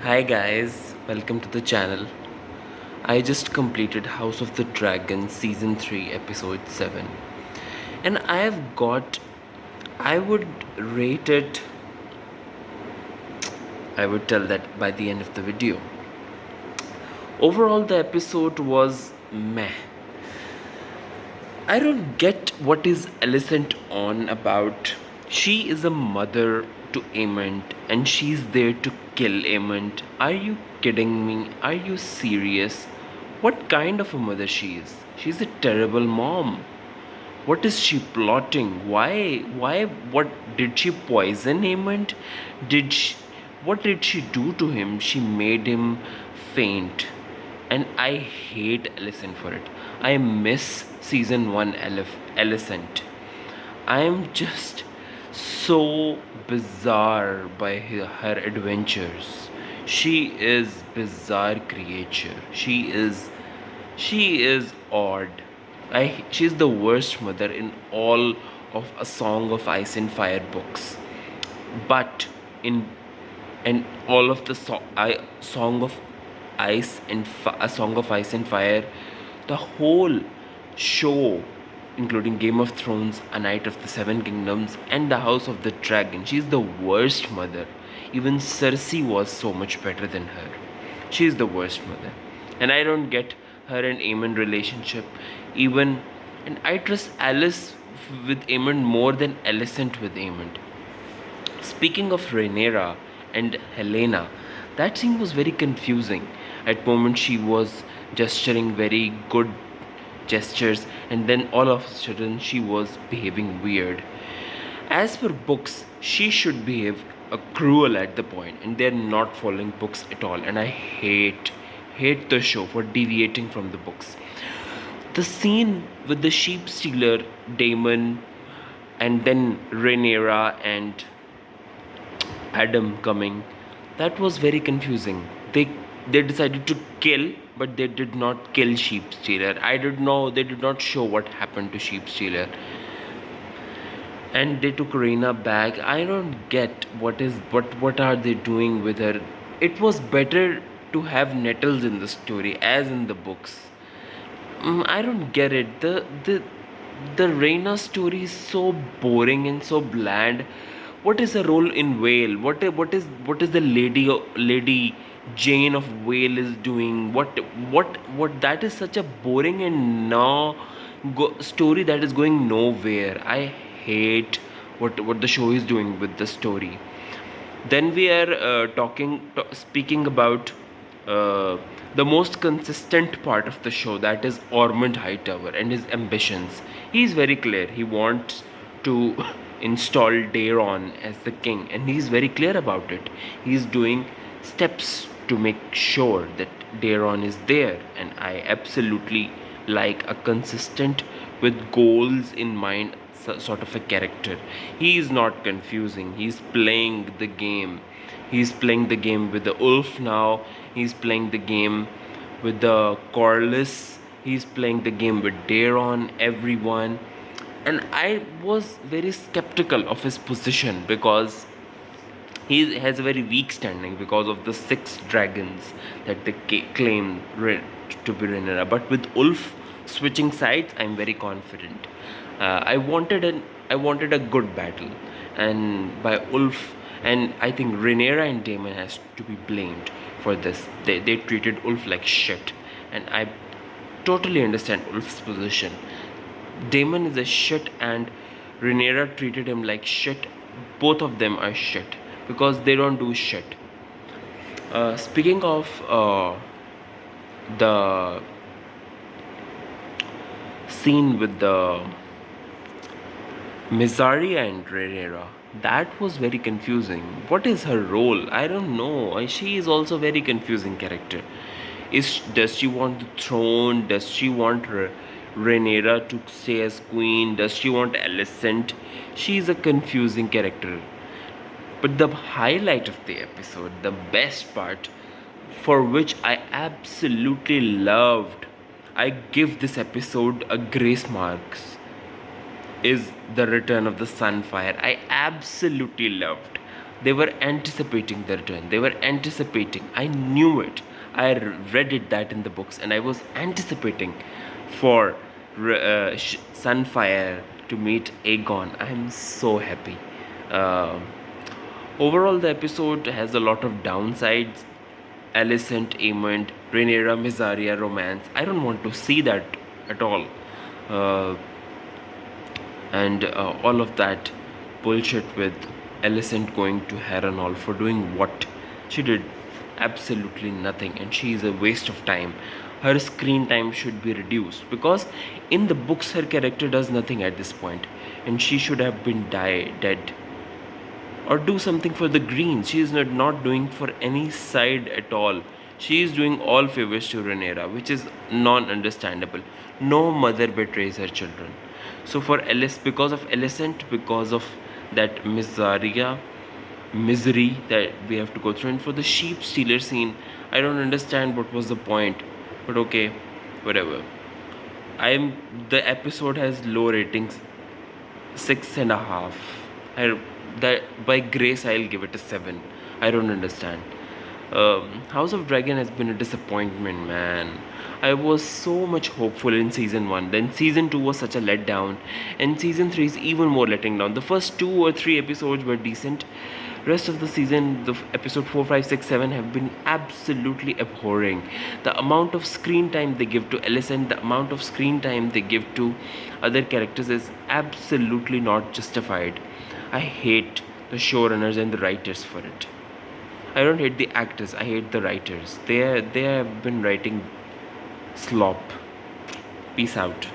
Hi guys, welcome to the channel. I just completed House of the Dragon season 3 episode 7 and I would rate it, I would tell that by the end of the video. Overall the episode was meh. I don't get what is Alicent on about. She is a mother to Aemond and she's there to kill Aemond. Are you kidding me? Are you serious? What kind of a mother she is? She's a terrible mom. What is she plotting? What did she poison Aemond? Did she, what did she do to him? She made him faint and I hate Alicent for it. I miss season 1 Alicent. I am just so bizarre by her adventures. She is bizarre creature. She is odd. She's the worst mother in all of A Song of Ice and Fire books. But in and all of the Song of Ice and A Song of Ice and Fire, the whole show, including Game of Thrones, A Night of the Seven Kingdoms, and The House of the Dragon, she's the worst mother. Even Cersei was so much better than her. She's the worst mother, and I don't get her and Aemond relationship. Even and I trust Alice with Aemond more than Alicent with Aemond. Speaking of Rhaenyra and Helena, that scene was very confusing. At moment she was gesturing very good gestures and then all of a sudden she was behaving weird. As for books, she should behave cruel at the point and they're not following books at all and I hate the show for deviating from the books. The scene with the SheepStealer, Daemon, and then Rhaenyra and Adam coming, that was very confusing. They decided to kill, but they did not kill SheepStealer. I did know they did not show what happened to SheepStealer, and they took Reina back. I don't get what are they doing with her. It was better to have nettles in the story as in the books. I don't get it. The Reina story is so boring and so bland. What is her role in Whale? What is the lady Jane of Whale is doing? What that is such a boring and story that is going nowhere. I hate what the show is doing with the story. Then we are speaking about uh, the most consistent part of the show, that is Ormond Hightower and his ambitions. He is very clear. He wants to install Daeron as the king, and he is very clear about it. He is doing steps to make sure that Daeron is there, and I absolutely like a consistent with goals in mind sort of a character. He is not confusing. He's playing the game. He's playing the game with the Ulf now. He's playing the game with the Corlys. He's playing the game with Daeron, everyone. And I was very skeptical of his position because he has a very weak standing because of the 6 dragons that they claim to be Rhaenyra. But with Ulf switching sides, I'm very confident. I wanted a good battle, and by Ulf, and I think Rhaenyra and Daemon has to be blamed for this. They treated Ulf like shit, and I totally understand Ulf's position. Daemon is a shit, and Rhaenyra treated him like shit. Both of them are shit because they don't do shit. Speaking of the scene with the Mizaria and Rhaenyra, that was very confusing. What is her role? I don't know. She is also very confusing character. Does she want the throne? Does she want Rhaenyra to stay as queen? Does she want Alicent? She is a confusing character. But the highlight of the episode, the best part, for which I absolutely loved, I give this episode a grace marks, is the return of the Sunfyre. I absolutely loved. They were anticipating the return. They were anticipating. I knew it. I read it that in the books, and I was anticipating for Sunfyre to meet Aegon. I'm so happy. Um Overall, the episode has a lot of downsides. Alicent, Aemond, Rhaenyra, Mysaria romance. I don't want to see that at all. Uh, and all of that bullshit with Alicent going to Harrenhal for doing what she did, absolutely nothing, and she is a waste of time. Her screen time should be reduced because in the books her character does nothing at this point, and she should have been dead or do something for the Greens. She is not doing for any side at all. She is doing all favors to Rhaenyra, which is non-understandable. No mother betrays her children. So for Alice, because of Alicent, because of that misery that we have to go through, and for the sheep stealer scene, I don't understand what was the point. But okay, whatever. I'm the episode has low ratings, 6.5. I that by grace I'll give it a 7. I don't understand. House of Dragon has been a disappointment, man. I was so much hopeful in season 1. Then season 2 was such a letdown, and season 3 is even more letting down. The first 2 or 3 episodes were decent. Rest of the season, the episode 4, 5, 6, 7 have been absolutely abhorring. The amount of screen time they give to Alicent, the amount of screen time they give to other characters is absolutely not justified. I hate the showrunners and the writers for it. I don't hate the actors, I hate the writers. They have been writing slop. Peace out.